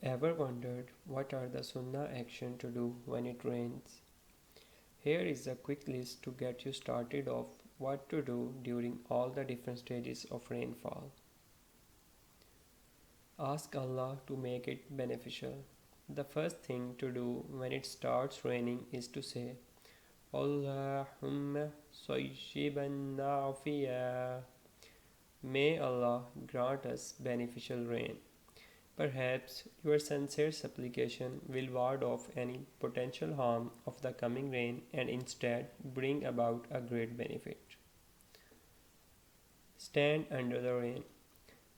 Ever wondered what are the Sunnah action to do when it rains? Here is a quick list to get you started of what to do during all the different stages of rainfall. Ask Allah to make it beneficial. The first thing to do when it starts raining is to say, Allahumma sayyiban nafiya. May Allah grant us beneficial rain. Perhaps your sincere supplication will ward off any potential harm of the coming rain and instead bring about a great benefit. Stand under the rain.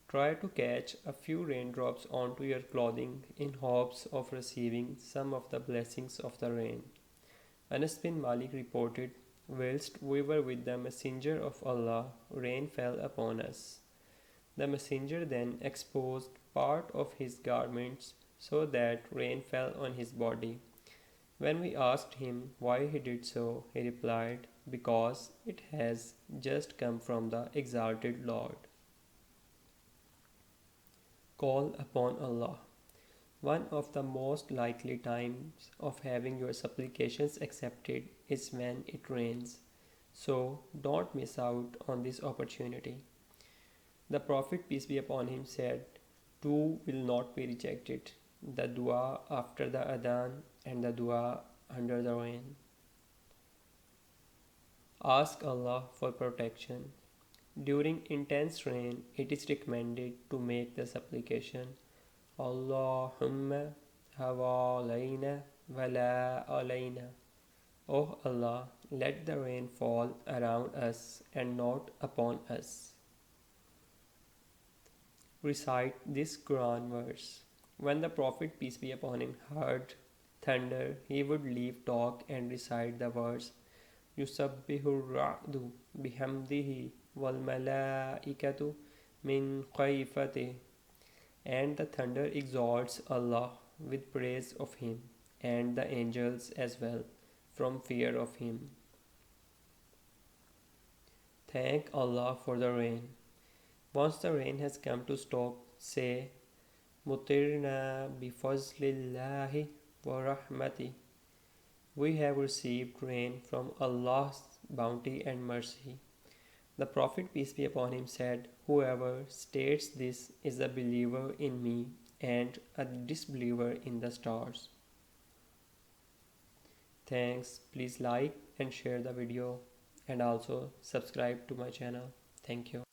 Try to catch a few raindrops onto your clothing in hopes of receiving some of the blessings of the rain. Anas bin Malik reported, whilst we were with the Messenger of Allah, rain fell upon us. The messenger then exposed part of his garments so that rain fell on his body. When we asked him why he did so, he replied, because it has just come from the exalted Lord. Call upon Allah. One of the most likely times of having your supplications accepted is when it rains. So don't miss out on this opportunity. The Prophet, peace be upon him, said, two will not be rejected, the dua after the adhan and the dua under the rain. Ask Allah for protection. During intense rain, it is recommended to make the supplication, Allahumma hawalayna wala alayna. Oh Allah, let the rain fall around us and not upon us. Recite this Quran verse. When the Prophet, peace be upon him, heard thunder, he would leave talk and recite the verse, Yusabbihu ra'du bihamdihi wal malaikatu min khayfatih. And the thunder exalts Allah with praise of him, and the angels as well, from fear of him. Thank Allah for the rain. Once the rain has come to stop, say, Mutirna bifazlillahi wa rahmati. We have received rain from Allah's bounty and mercy. The Prophet, peace be upon him, said, whoever states this is a believer in me and a disbeliever in the stars. Thanks. Please like and share the video and also subscribe to my channel. Thank you.